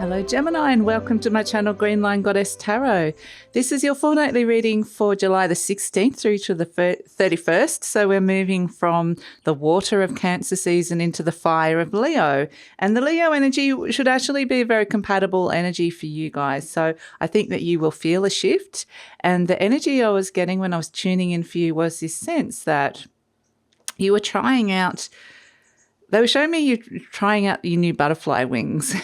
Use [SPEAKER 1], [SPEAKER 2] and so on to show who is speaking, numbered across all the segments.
[SPEAKER 1] Hello Gemini and welcome to my channel GreenLion Goddess Tarot. This is your fortnightly reading for July the 16th through to the 31st. So we're moving from the water of Cancer season into the fire of Leo. And the Leo energy should actually be a very compatible energy for you guys. So I think that you will feel a shift. And the energy I was getting when I was tuning in for you was this sense that you were trying out. They were showing me you trying out your new butterfly wings.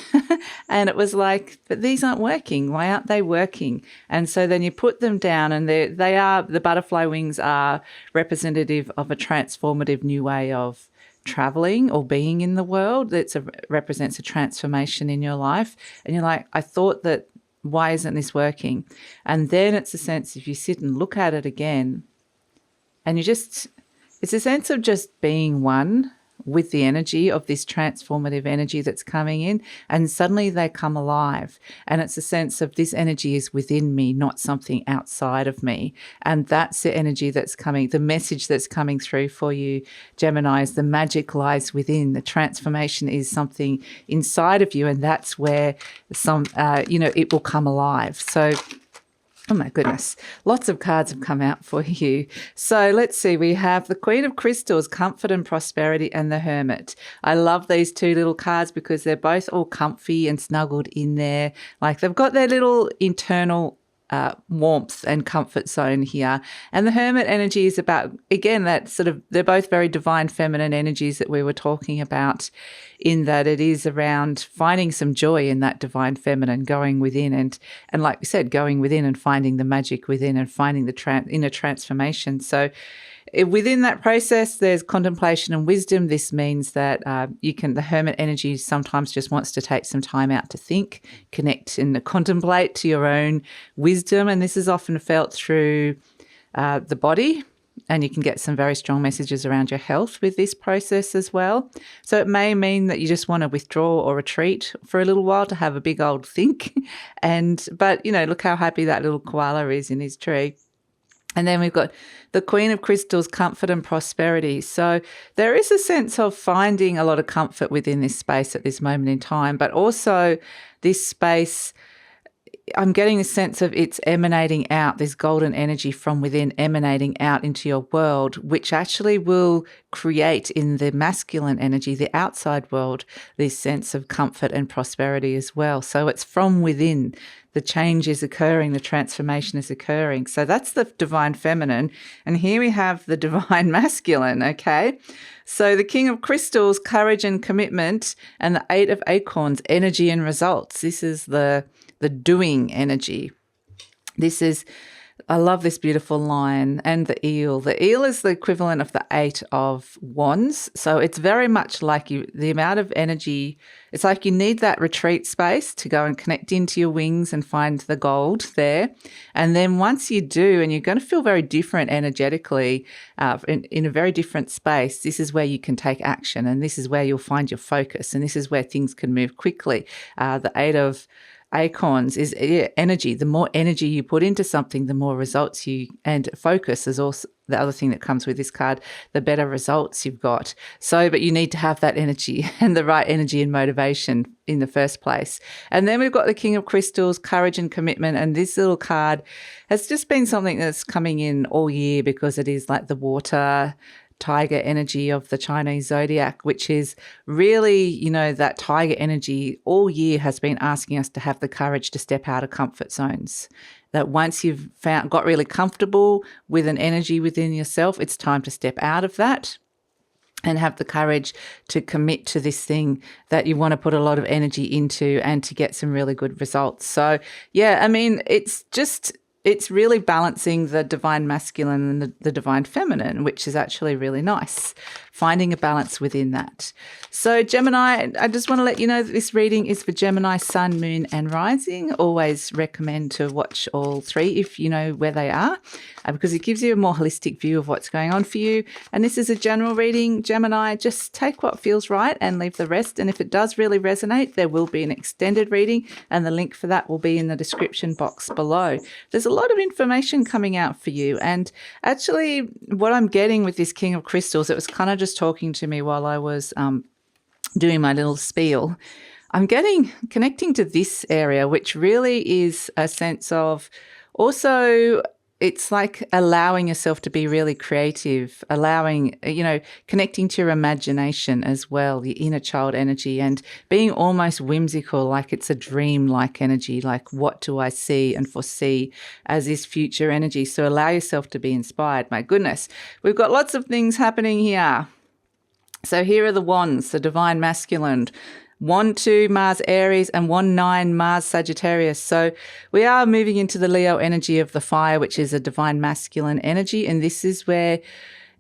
[SPEAKER 1] And it was like, but these aren't working. Why aren't they working? And so then you put them down and the butterfly wings are representative of a transformative new way of traveling or being in the world. That represents a transformation in your life. And you're like, I thought that, why isn't this working? And then it's a sense if you sit and look at it again and it's a sense of just being one with the energy of this transformative energy that's coming in, and suddenly they come alive. And it's a sense of this energy is within me, not something outside of me. And that's the energy that's coming, the message that's coming through for you, Gemini, is the magic lies within. The transformation is something inside of you, and that's where it will come alive. So oh my goodness, lots of cards have come out for you. So let's see, we have the Queen of Crystals, Comfort and Prosperity, and the Hermit. I love these two little cards because they're both all comfy and snuggled in there. Like they've got their little internal warmth and comfort zone here. And the Hermit energy is about, again, that sort of, they're both very divine feminine energies that we were talking about, in that it is around finding some joy in that divine feminine, going within and like we said, going within and finding the magic within and finding the inner transformation. So within that process, there's contemplation and wisdom. This means that the Hermit energy sometimes just wants to take some time out to think, connect and contemplate to your own wisdom. And this is often felt through the body. And you can get some very strong messages around your health with this process as well. So it may mean that you just want to withdraw or retreat for a little while to have a big old think. But look how happy that little koala is in his tree. And then we've got the Queen of Crystals, Comfort and Prosperity. So there is a sense of finding a lot of comfort within this space at this moment in time, but also this space, I'm getting a sense of it's emanating out, this golden energy from within emanating out into your world, which actually will create in the masculine energy, the outside world, this sense of comfort and prosperity as well. So it's from within. The change is occurring, the transformation is occurring. So that's the divine feminine. And here we have the divine masculine, okay? So the King of Crystals, Courage and Commitment, and the Eight of Acorns, Energy and Results. This is the doing energy. I love this beautiful lion and the eel. The eel is the equivalent of the Eight of Wands. So it's very much like the amount of energy, it's like you need that retreat space to go and connect into your wings and find the gold there. And then once you do, and you're going to feel very different energetically in a very different space, this is where you can take action, and this is where you'll find your focus, and this is where things can move quickly. The Eight of Acorns is energy. The more energy you put into something, the more results and focus is also the other thing that comes with this card, the better results you've got. So, but you need to have that energy and the right energy and motivation in the first place. And then we've got the King of Crystals, Courage and Commitment. And this little card has just been something that's coming in all year because it is like the water tiger energy of the Chinese zodiac, which is really, that tiger energy all year has been asking us to have the courage to step out of comfort zones. That once you've got really comfortable with an energy within yourself, it's time to step out of that and have the courage to commit to this thing that you want to put a lot of energy into and to get some really good results. So, it's really balancing the divine masculine and the divine feminine, which is actually really nice, finding a balance within that. So Gemini, I just want to let you know that this reading is for Gemini, Sun, Moon and Rising. Always recommend to watch all three if you know where they are, because it gives you a more holistic view of what's going on for you. And this is a general reading, Gemini. Just take what feels right and leave the rest. And if it does really resonate, there will be an extended reading, and the link for that will be in the description box below. There's a lot of information coming out for you. And actually what I'm getting with this King of Crystals, it was kind of just talking to me while I was doing my little spiel. I'm getting connecting to this area, which really is a sense of also it's like allowing yourself to be really creative, allowing, connecting to your imagination as well, your inner child energy, and being almost whimsical, like it's a dream-like energy, like what do I see and foresee as this future energy. So allow yourself to be inspired. My goodness, we've got lots of things happening here. So here are the wands, the divine masculine. 1-2 Mars Aries and 1-9 Mars Sagittarius. So we are moving into the Leo energy of the fire, which is a divine masculine energy. And this is where,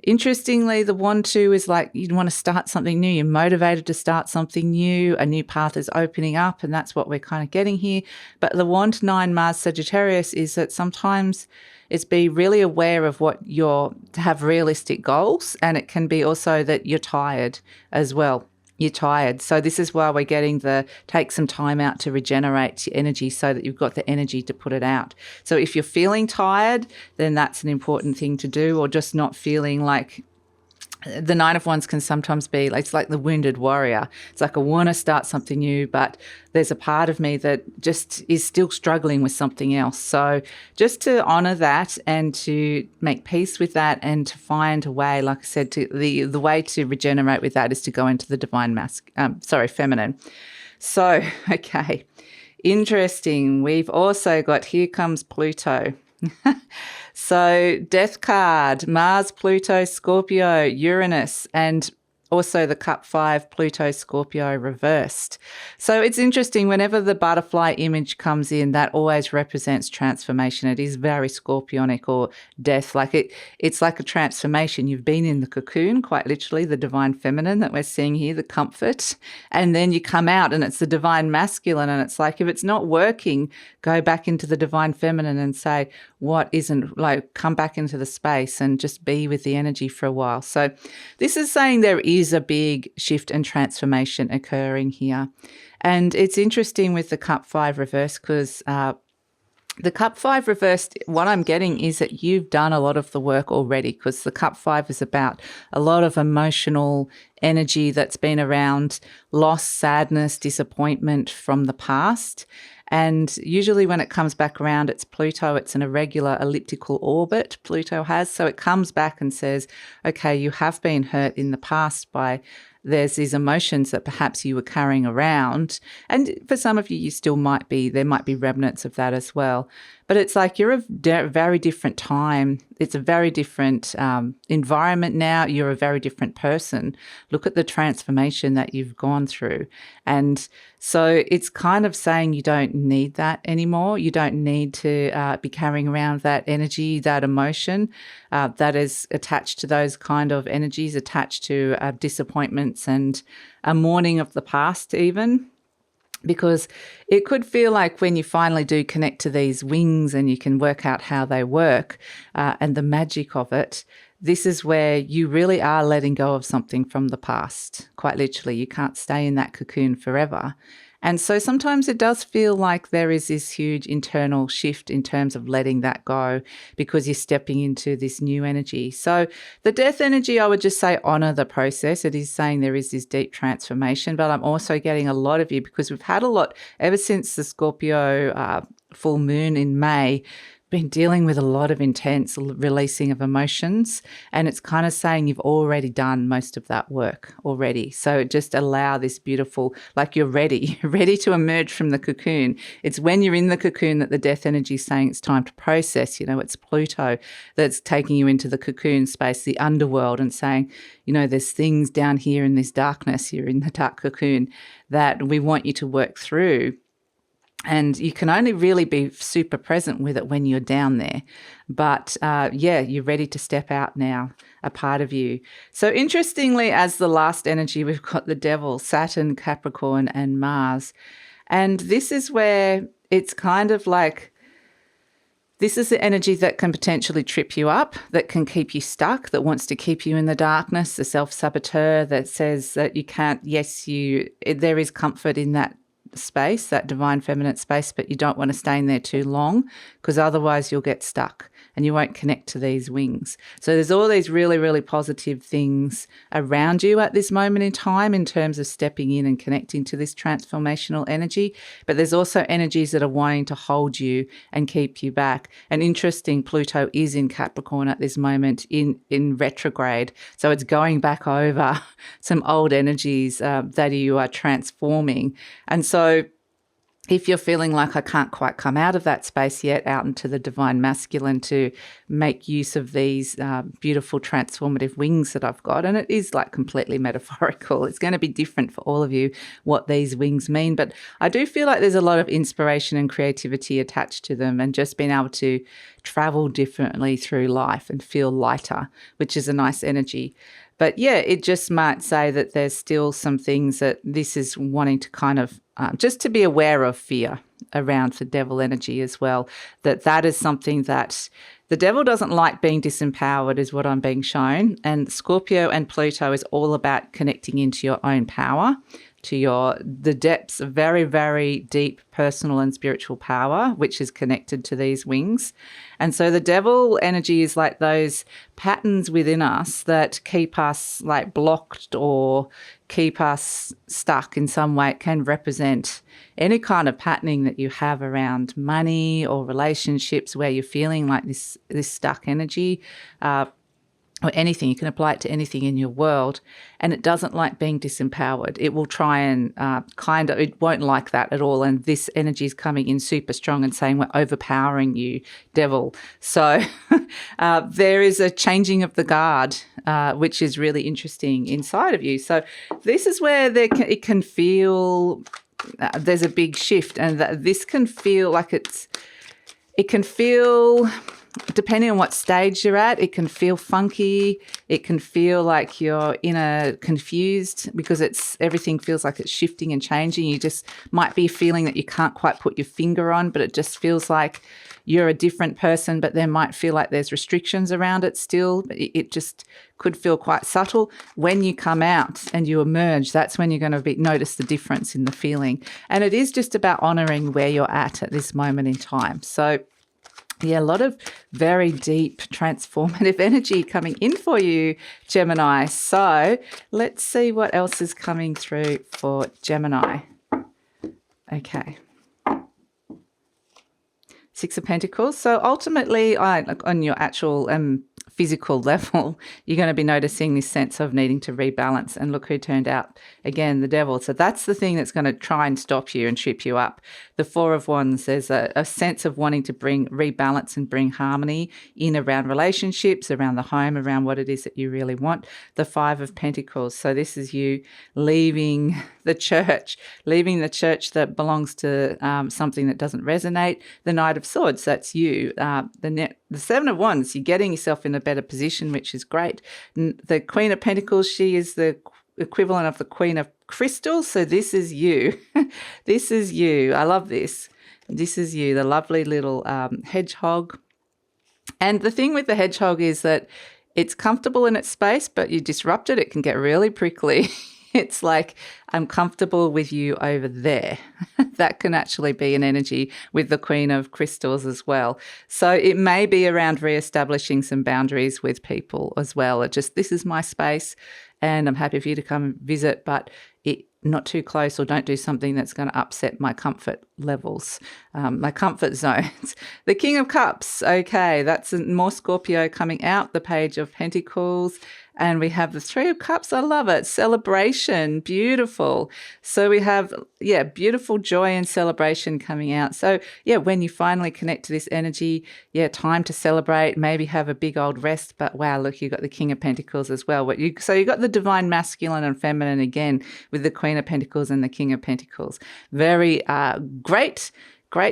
[SPEAKER 1] interestingly, the 1-2 is like you want to start something new. You're motivated to start something new. A new path is opening up, and that's what we're kind of getting here. But the 1-9 Mars Sagittarius is that sometimes it's be really aware of to have realistic goals, and it can be also that you're tired as well. You're tired. So this is why we're getting take some time out to regenerate your energy so that you've got the energy to put it out. So if you're feeling tired, then that's an important thing to do, or just not feeling like the Nine of Wands can sometimes be like, it's like the wounded warrior. It's like I want to start something new, but there's a part of me that just is still struggling with something else. So just to honor that and to make peace with that and to find a way, like I said, the way to regenerate with that is to go into the divine feminine. So, okay, interesting. We've also got, here comes Pluto. So death card, Mars, Pluto, Scorpio, Uranus, and also the cup 5, Pluto, Scorpio reversed. So it's interesting, whenever the butterfly image comes in, that always represents transformation. It is very scorpionic or death. Like it's like a transformation. You've been in the cocoon, quite literally, the divine feminine that we're seeing here, the comfort. And then you come out and it's the divine masculine. And it's like, if it's not working, go back into the divine feminine and say, what isn't, like, come back into the space and just be with the energy for a while. So this is saying there is a big shift and transformation occurring here. And it's interesting with the cup 5 reverse because the cup 5 reversed, what I'm getting is that you've done a lot of the work already, because the cup 5 is about a lot of emotional energy that's been around loss, sadness, disappointment from the past. And usually when it comes back around, it's Pluto. It's an irregular elliptical orbit Pluto has. So it comes back and says, okay, you have been hurt in the past by there's these emotions that perhaps you were carrying around. And for some of you, you still might be, there might be remnants of that as well. But it's like you're a very different time. It's a very different environment now. You're a very different person. Look at the transformation that you've gone through. And so it's kind of saying you don't need that anymore. You don't need to be carrying around that energy, that emotion that is attached to those kind of energies, attached to disappointments and a mourning of the past even. Because it could feel like when you finally do connect to these wings and you can work out how they work and the magic of it, this is where you really are letting go of something from the past. Quite literally, you can't stay in that cocoon forever. And so sometimes it does feel like there is this huge internal shift in terms of letting that go because you're stepping into this new energy. So the death energy, I would just say honor the process. It is saying there is this deep transformation, but I'm also getting a lot of you because we've had a lot ever since the Scorpio full moon in May, been dealing with a lot of intense releasing of emotions, and it's kind of saying you've already done most of that work already. So just allow this beautiful, like you're ready to emerge from the cocoon. It's when you're in the cocoon that the death energy is saying it's time to process. It's Pluto that's taking you into the cocoon space, the underworld, and saying, there's things down here in this darkness, you're in the dark cocoon, that we want you to work through. And you can only really be super present with it when you're down there. But you're ready to step out now, a part of you. So interestingly, as the last energy, we've got the devil, Saturn, Capricorn, and Mars. And this is where it's kind of like, this is the energy that can potentially trip you up, that can keep you stuck, that wants to keep you in the darkness, the self-saboteur that says that you can't, there is comfort in that space, that divine feminine space, but you don't want to stay in there too long because otherwise you'll get stuck and you won't connect to these wings. So there's all these really, really positive things around you at this moment in time in terms of stepping in and connecting to this transformational energy. But there's also energies that are wanting to hold you and keep you back. And interesting, Pluto is in Capricorn at this moment in retrograde. So it's going back over some old energies that you are transforming. And so if you're feeling like I can't quite come out of that space yet, out into the divine masculine to make use of these beautiful transformative wings that I've got, and it is like completely metaphorical. It's going to be different for all of you what these wings mean, but I do feel like there's a lot of inspiration and creativity attached to them, and just being able to travel differently through life and feel lighter, which is a nice energy. But yeah, it just might say that there's still some things that this is wanting to kind of just to be aware of fear around the devil energy as well, that is something that the devil doesn't like being disempowered is what I'm being shown. And Scorpio and Pluto is all about connecting into your own power, to the depths of very, very deep personal and spiritual power, which is connected to these wings. And so the devil energy is like those patterns within us that keep us like blocked or keep us stuck in some way. It can represent any kind of patterning that you have around money or relationships where you're feeling like this stuck energy, or anything. You can apply it to anything in your world, and it doesn't like being disempowered. It will try and it won't like that at all. And this energy is coming in super strong and saying, we're overpowering you, devil. So there is a changing of the guard, which is really interesting inside of you. So this is where it can feel there's a big shift, and this can feel like it can feel, depending on what stage you're at, it can feel funky. It can feel like you're confused because everything feels like it's shifting and changing. You just might be feeling that you can't quite put your finger on, but it just feels like you're a different person, but there might feel like there's restrictions around it still. It just could feel quite subtle. When you come out and you emerge, that's when you're going to notice the difference in the feeling. And it is just about honouring where you're at this moment in time. So yeah, a lot of very deep transformative energy coming in for you, Gemini. So let's see what else is coming through for Gemini. Okay. Six of Pentacles. So ultimately, on your actual physical level, you're going to be noticing this sense of needing to rebalance. And look who turned out, again, the devil. So that's the thing that's going to try and stop you and trip you up. The Four of Wands, there's a sense of wanting to rebalance and bring harmony in around relationships, around the home, around what it is that you really want. The Five of Pentacles. So this is you leaving the church that belongs to something that doesn't resonate. The Knight of Swords, that's you. The Seven of Wands, you're getting yourself in a better position, which is great. The Queen of Pentacles, she is the equivalent of the Queen of Crystals. So this is you. This is you. I love this. This is you, the lovely little hedgehog. And the thing with the hedgehog is that it's comfortable in its space, but you disrupt it, it can get really prickly. It's like, I'm comfortable with you over there. That can actually be an energy with the Queen of Crystals as well. So it may be around reestablishing some boundaries with people as well. This is my space and I'm happy for you to come and visit, but not too close, or don't do something that's going to upset my comfort levels, my comfort zones. The King of Cups. Okay, that's more Scorpio coming out, the Page of Pentacles. And we have the Three of Cups. I love it. Celebration. Beautiful. So we have, beautiful joy and celebration coming out. So, when you finally connect to this energy, time to celebrate, maybe have a big old rest. But wow, look, you've got the King of Pentacles as well. So you've got the divine masculine and feminine again with the Queen of Pentacles and the King of Pentacles. Very great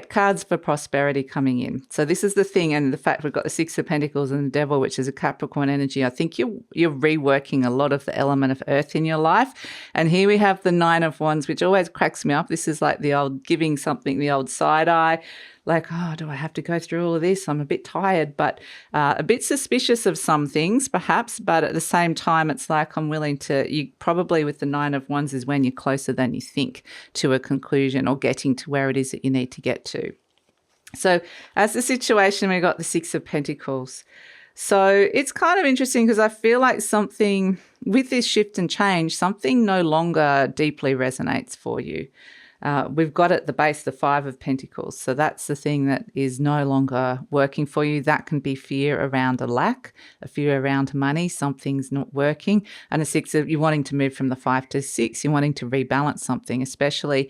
[SPEAKER 1] cards for prosperity coming in. So this is the thing, and the fact we've got the Six of Pentacles and the Devil, which is a Capricorn energy. I think you're reworking a lot of the element of earth in your life. And here we have the Nine of Wands, which always cracks me up. This is like the old giving something, the old side eye. like, oh, do I have to go through all of this? I'm a bit tired, but a bit suspicious of some things perhaps, but at the same time, it's like I'm willing to, you probably with the 9 of Wands is when you're closer than you think to a conclusion or getting to where it is that you need to get to. So as the situation, we got the 6 of Pentacles. So it's kind of interesting because I feel like something with this shift and change, something no longer deeply resonates for you. We've got at the base the 5 of Pentacles. So that's the thing that is no longer working for you. That can be fear around a lack, a fear around money, something's not working. And a 6 of, you're wanting to move from the 5 to 6, you're wanting to rebalance something, especially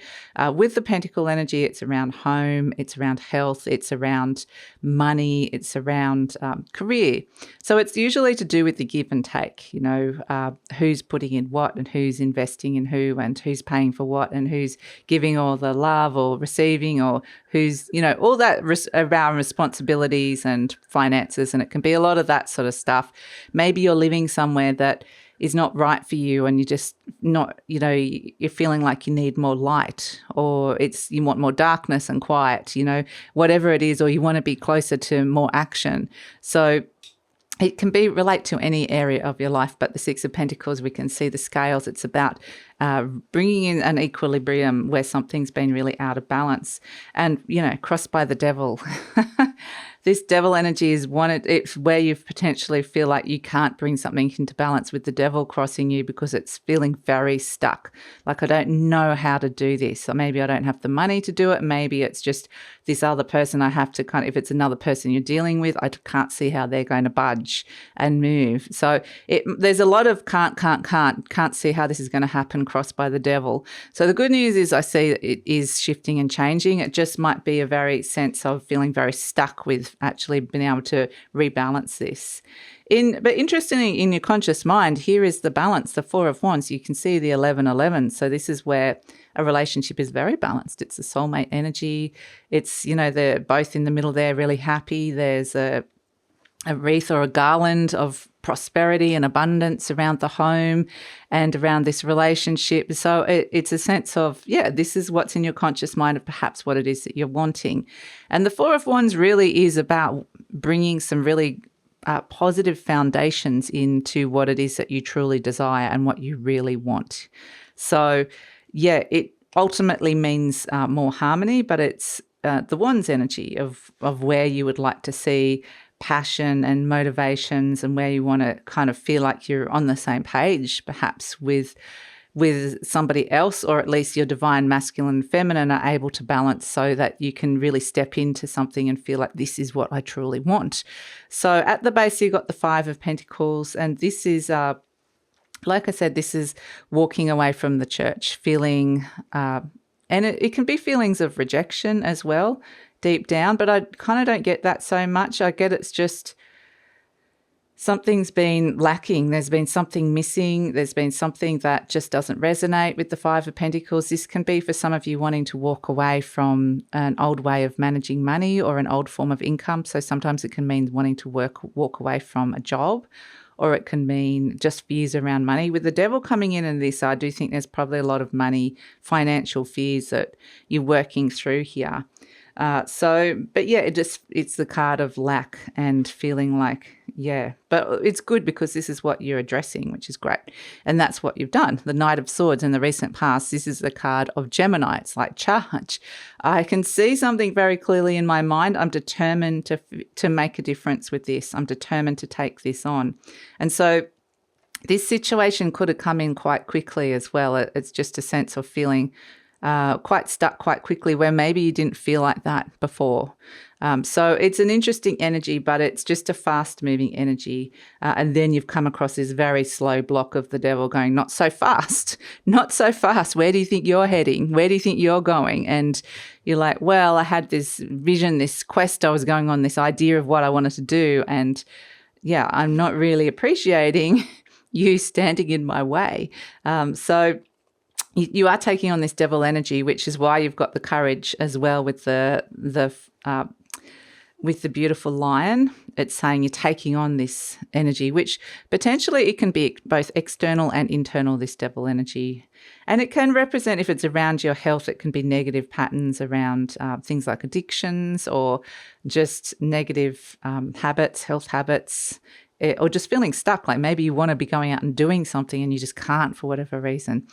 [SPEAKER 1] with the Pentacle energy. It's around home, it's around health, it's around money, it's around career. So it's usually to do with the give and take, you know, who's putting in what and who's investing in who and who's paying for what and who's giving or the love or receiving, or who's, you know, all that around responsibilities and finances. And it can be a lot of that sort of stuff. Maybe you're living somewhere that is not right for you and you're just not, you know, you're feeling like you need more light, or it's, you want more darkness and quiet, you know, whatever it is, or you want to be closer to more action. So it can be relate to any area of your life, but the 6 of Pentacles, we can see the scales. It's about bringing in an equilibrium where something's been really out of balance and, you know, crossed by the devil. This devil energy is it's where you potentially feel like you can't bring something into balance with the devil crossing you because it's feeling very stuck. Like, I don't know how to do this. Or maybe I don't have the money to do it. Maybe it's just this other person I have to if it's another person you're dealing with, I can't see how they're going to budge and move. So there's a lot of can't see how this is going to happen, crossed by the devil. So the good news is I see that it is shifting and changing. It just might be a very sense of feeling very stuck with actually being able to rebalance this. But interestingly, in your conscious mind, here is the balance, the 4 of Wands. You can see the 11-11. So this is where a relationship is very balanced. It's a soulmate energy. It's, you know, they're both in the middle there, really happy. There's a wreath or a garland of prosperity and abundance around the home and around this relationship. So it's a sense of, yeah, this is what's in your conscious mind of perhaps what it is that you're wanting. And the 4 of Wands really is about bringing some really positive foundations into what it is that you truly desire and what you really want. So, yeah, it ultimately means more harmony, but it's the Wands energy of where you would like to see passion and motivations and where you want to kind of feel like you're on the same page perhaps with somebody else, or at least your divine masculine and feminine are able to balance so that you can really step into something and feel like this is what I truly want. So at the base, you've got the 5 of Pentacles, and this is, like I said, this is walking away from the church, feeling, and it can be feelings of rejection as well, deep down, but I kind of don't get that so much. I get it's just something's been lacking. There's been something missing. There's been something that just doesn't resonate with the 5 of Pentacles. This can be for some of you wanting to walk away from an old way of managing money or an old form of income. So sometimes it can mean wanting to walk away from a job, or it can mean just fears around money. With the devil coming in this, I do think there's probably a lot of money, financial fears that you're working through here. But yeah, it's the card of lack and feeling like, yeah, but it's good because this is what you're addressing, which is great. And that's what you've done. The Knight of Swords in the recent past, this is the card of Gemini. It's like charge. I can see something very clearly in my mind. I'm determined to make a difference with this. I'm determined to take this on. And so this situation could have come in quite quickly as well. It's just a sense of feeling quite stuck quite quickly, where maybe you didn't feel like that before. So it's an interesting energy, but it's just a fast-moving energy. And then you've come across this very slow block of the devil going, not so fast, not so fast. Where do you think you're heading? Where do you think you're going? And you're like, well, I had this vision, this quest I was going on, this idea of what I wanted to do. And yeah, I'm not really appreciating you standing in my way. So you are taking on this devil energy, which is why you've got the courage as well with the with the beautiful lion, it's saying you're taking on this energy, which potentially it can be both external and internal, this devil energy. And it can represent, if it's around your health, it can be negative patterns around things like addictions or just negative habits, health habits, or just feeling stuck, like maybe you want to be going out and doing something and you just can't for whatever reason.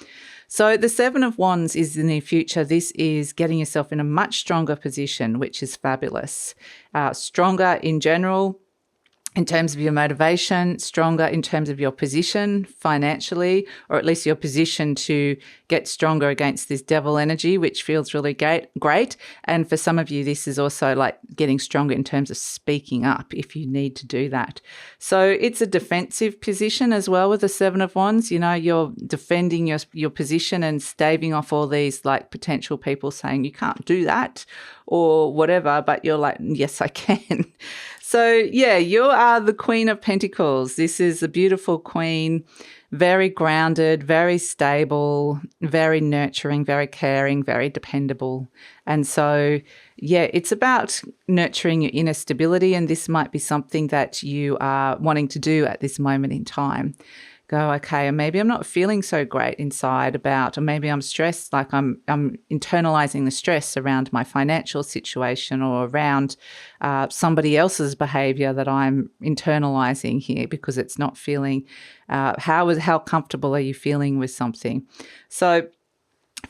[SPEAKER 1] So the Seven of Wands is the near future. This is getting yourself in a much stronger position, which is fabulous. Stronger in general, in terms of your motivation, stronger in terms of your position financially, or at least your position to get stronger against this devil energy, which feels really great. And for some of you, this is also like getting stronger in terms of speaking up if you need to do that. So it's a defensive position as well with the Seven of Wands. You know, you're defending your position and staving off all these like potential people saying you can't do that or whatever, but you're like, yes, I can. So, yeah, you are the Queen of Pentacles. This is a beautiful queen, very grounded, very stable, very nurturing, very caring, very dependable. And so, yeah, it's about nurturing your inner stability, and this might be something that you are wanting to do at this moment in time. Go, okay, and maybe I'm not feeling so great inside about, or maybe I'm stressed, like I'm internalizing the stress around my financial situation or around somebody else's behavior that I'm internalizing here because it's not feeling, how comfortable are you feeling with something? So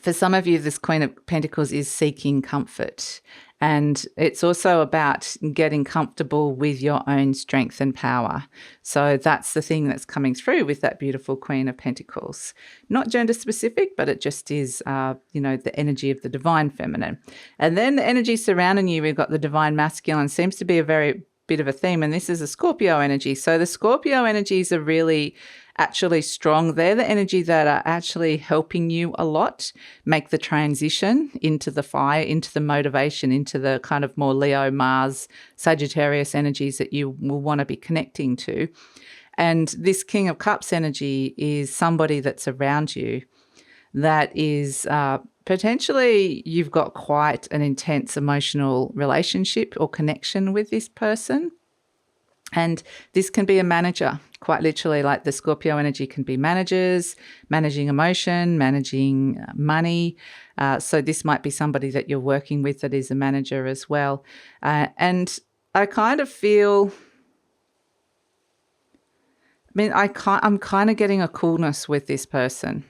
[SPEAKER 1] for some of you, this Queen of Pentacles is seeking comfort. And it's also about getting comfortable with your own strength and power. So that's the thing that's coming through with that beautiful Queen of Pentacles. Not gender specific, but it just is, the energy of the divine feminine. And then the energy surrounding you, we've got the divine masculine, seems to be a very bit of a theme. And this is a Scorpio energy. So the Scorpio energies are really actually strong. They're the energy that are actually helping you a lot make the transition into the fire, into the motivation, into the kind of more Leo, Mars, Sagittarius energies that you will want to be connecting to. And this King of Cups energy is somebody that's around you that is potentially you've got quite an intense emotional relationship or connection with this person. And this can be a manager, quite literally, like the Scorpio energy can be managers, managing emotion, managing money. So this might be somebody that you're working with that is a manager as well. And I kind of feel, I'm kind of getting a coolness with this person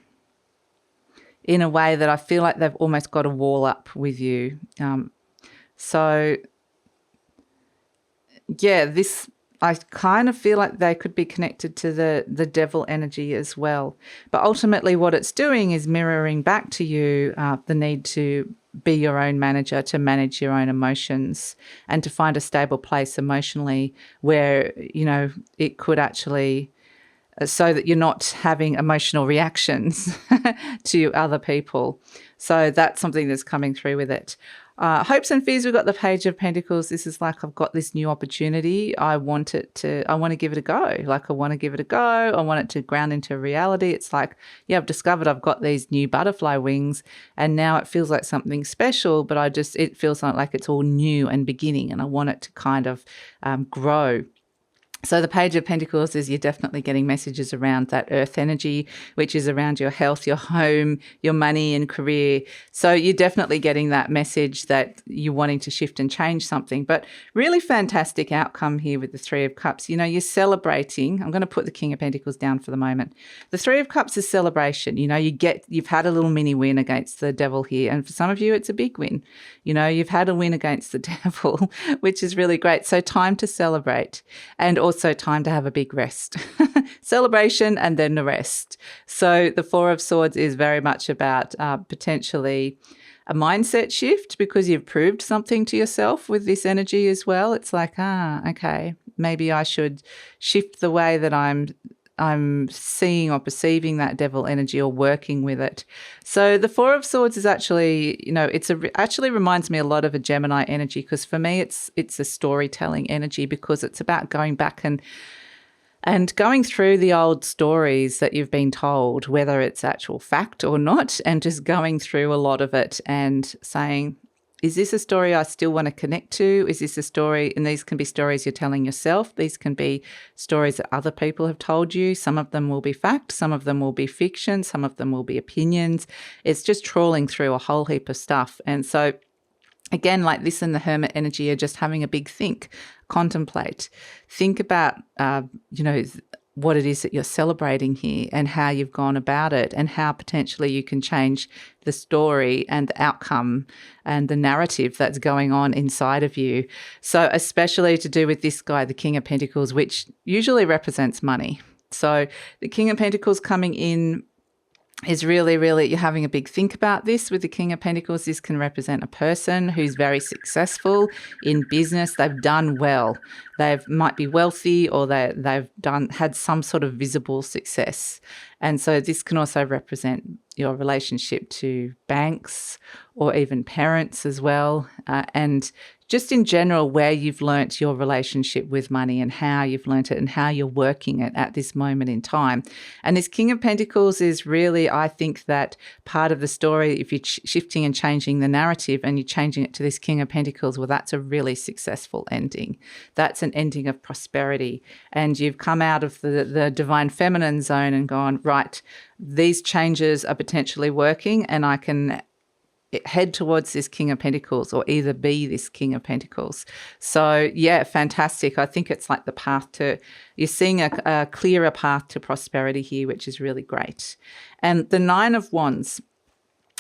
[SPEAKER 1] in a way that I feel like they've almost got a wall up with you. I kind of feel like they could be connected to the devil energy as well. But ultimately what it's doing is mirroring back to you the need to be your own manager, to manage your own emotions and to find a stable place emotionally where, it could actually, so that you're not having emotional reactions to other people. So that's something that's coming through with it. Hopes and fears, we've got the Page of Pentacles. This is like, I've got this new opportunity. I want to give it a go. Like, I want to give it a go. I want it to ground into reality. It's like, yeah, I've discovered I've got these new butterfly wings and now it feels like something special, but it feels like it's all new and beginning and I want it to kind of grow. So the Page of Pentacles is you're definitely getting messages around that earth energy, which is around your health, your home, your money and career. So you're definitely getting that message that you're wanting to shift and change something. But really fantastic outcome here with the Three of Cups. You're celebrating. I'm going to put the King of Pentacles down for the moment. The Three of Cups is celebration. You've had a little mini win against the devil here. And for some of you, it's a big win. You've had a win against the devil, which is really great. So time to celebrate and also time to have a big rest. Celebration and then the rest. So the Four of Swords is very much about potentially a mindset shift because you've proved something to yourself with this energy as well. It's like, okay, maybe I should shift the way that I'm seeing or perceiving that devil energy or working with it. So the Four of Swords is actually, actually reminds me a lot of a Gemini energy because for me it's a storytelling energy because it's about going back and going through the old stories that you've been told, whether it's actual fact or not, and just going through a lot of it and saying, is this a story I still want to connect to? Is this a story? And these can be stories you're telling yourself. These can be stories that other people have told you. Some of them will be fact. Some of them will be fiction. Some of them will be opinions. It's just trawling through a whole heap of stuff. And so, again, like this and the Hermit energy are just having a big think, contemplate, think about, what it is that you're celebrating here and how you've gone about it and how potentially you can change the story and the outcome and the narrative that's going on inside of you. So especially to do with this guy, the King of Pentacles, which usually represents money. So the King of Pentacles coming in is really, really, you're having a big think about this with the King of Pentacles. This can represent a person who's very successful in business. They've done well. They might be wealthy, or they've had some sort of visible success. And so this can also represent your relationship to banks or even parents as well. And just in general, where you've learnt your relationship with money and how you've learnt it and how you're working it at this moment in time. And this King of Pentacles is really, I think, that part of the story. If you're shifting and changing the narrative and you're changing it to this King of Pentacles, well, that's a really successful ending. That's an ending of prosperity. And you've come out of the divine feminine zone and gone, right, these changes are potentially working and I can head towards this King of Pentacles or either be this King of Pentacles. So yeah, fantastic. I think it's like the path to, you're seeing a clearer path to prosperity here, which is really great. And the Nine of Wands.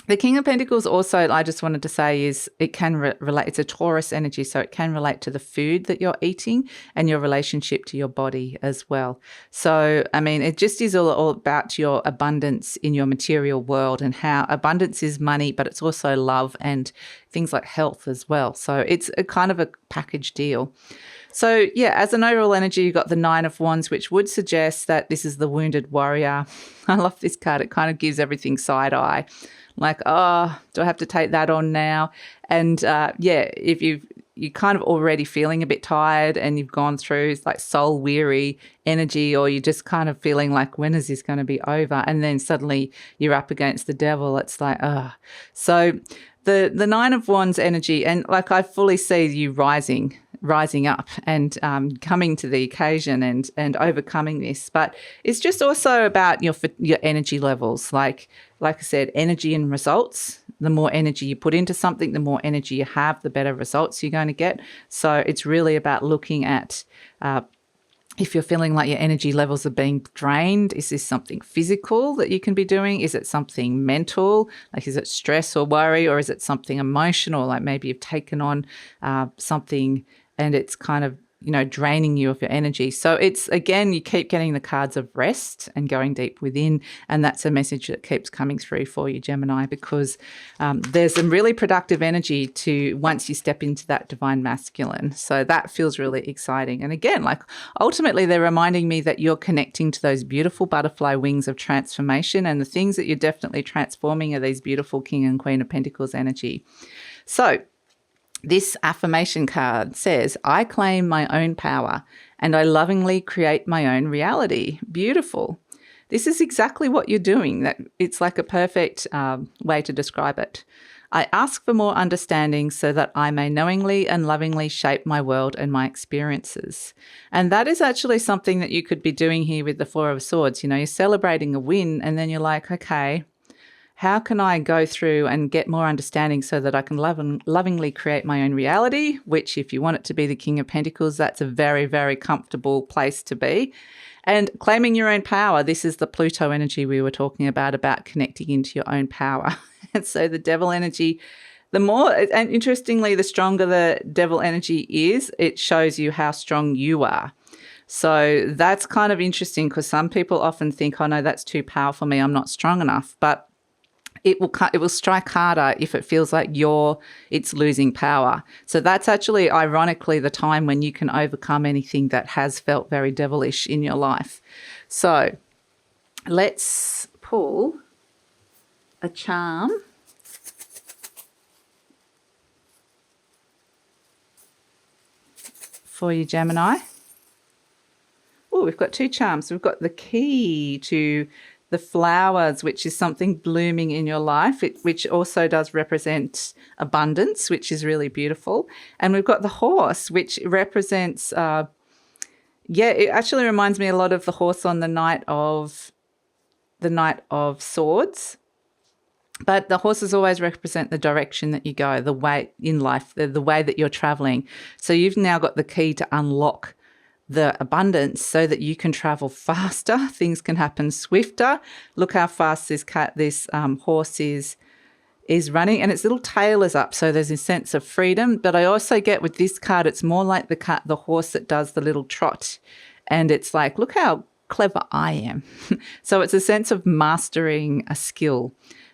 [SPEAKER 1] The King of Pentacles also, I just wanted to say, is it can relate, it's a Taurus energy, so it can relate to the food that you're eating and your relationship to your body as well. So, I mean, it just is all about your abundance in your material world and how abundance is money, but it's also love and things like health as well. So it's a kind of a package deal. So yeah, as an overall energy, you've got the Nine of Wands, which would suggest that this is the wounded warrior. I love this card. It kind of gives everything side eye. Like, oh, do I have to take that on now? And if you're kind of already feeling a bit tired and you've gone through like soul weary energy, or you're just kind of feeling like, when is this going to be over? And then suddenly you're up against the devil. It's like, oh. So the Nine of Wands energy, and like I fully see you rising up and coming to the occasion and overcoming this. But it's just also about your energy levels. Like I said, energy and results. The more energy you put into something, the more energy you have, the better results you're going to get. So it's really about looking at if you're feeling like your energy levels are being drained, is this something physical that you can be doing? Is it something mental? Like, is it stress or worry? Or is it something emotional? Like maybe you've taken on something and it's kind of, draining you of your energy. So it's, again, you keep getting the cards of rest and going deep within. And that's a message that keeps coming through for you, Gemini, because there's some really productive energy to once you step into that divine masculine. So that feels really exciting. And again, like ultimately they're reminding me that you're connecting to those beautiful butterfly wings of transformation, and the things that you're definitely transforming are these beautiful King and Queen of Pentacles energy. So this affirmation card says, I claim my own power and I lovingly create my own reality. Beautiful. This is exactly what you're doing. That it's like a perfect way to describe it. I ask for more understanding so that I may knowingly and lovingly shape my world and my experiences. And that is actually something that you could be doing here with the Four of Swords. You're celebrating a win and then you're like, okay, how can I go through and get more understanding so that I can lovingly create my own reality, which if you want it to be the King of Pentacles, that's a very, very comfortable place to be. And claiming your own power, this is the Pluto energy we were talking about connecting into your own power. And so the devil energy, the more, and interestingly, the stronger the devil energy is, it shows you how strong you are. So that's kind of interesting because some people often think, oh no, that's too powerful for me, I'm not strong enough. But it will strike harder if it feels like it's losing power. So that's actually, ironically, the time when you can overcome anything that has felt very devilish in your life. So let's pull a charm. For you, Gemini. Oh, we've got two charms. We've got the key to the flowers, which is something blooming in your life, which also does represent abundance, which is really beautiful. And we've got the horse, which represents, it actually reminds me a lot of the horse on the Knight of Swords. But the horses always represent the direction that you go, the way in life, the way that you're traveling. So you've now got the key to unlock the abundance so that you can travel faster. Things can happen swifter. Look how fast this horse is running, and its little tail is up. So there's a sense of freedom. But I also get with this card, it's more like the horse that does the little trot. And it's like, look how clever I am. So it's a sense of mastering a skill.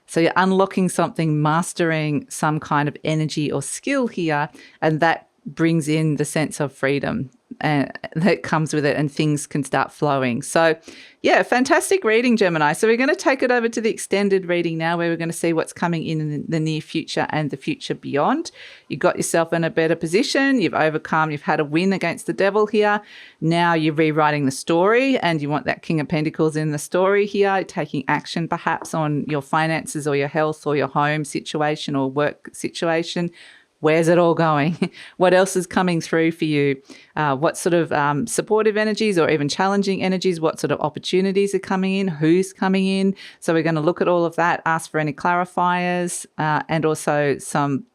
[SPEAKER 1] So you're unlocking something, mastering some kind of energy or skill here, and that brings in the sense of freedom that comes with it, and things can start flowing. So, yeah, fantastic reading, Gemini. So we're going to take it over to the extended reading now, where we're going to see what's coming in the near future and the future beyond. You got yourself in a better position. You've overcome. You've had a win against the devil here. Now you're rewriting the story, and you want that King of Pentacles in the story here, taking action perhaps on your finances or your health or your home situation or work situation. Where's it all going? What else is coming through for you? What sort of supportive energies or even challenging energies? What sort of opportunities are coming in? Who's coming in? So we're going to look at all of that, ask for any clarifiers, and also some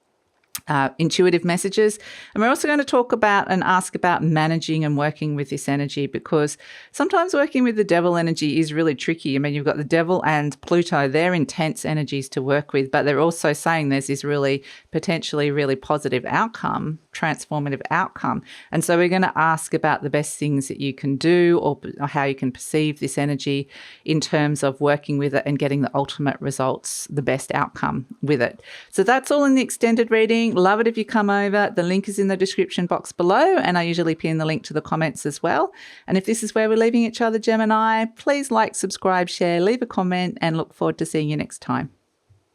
[SPEAKER 1] intuitive messages. And we're also going to talk about and ask about managing and working with this energy, because sometimes working with the devil energy is really tricky. I mean, you've got the devil and Pluto, they're intense energies to work with, but they're also saying there's this really potentially really positive outcome, transformative outcome. And so we're going to ask about the best things that you can do, or how you can perceive this energy in terms of working with it and getting the ultimate results, the best outcome with it. So that's all in the extended reading. Love it if you come over. The link is in the description box below, and I usually pin the link to the comments as well. And if this is where we're leaving each other, Gemini, please like, subscribe, share, leave a comment, and look forward to seeing you next time.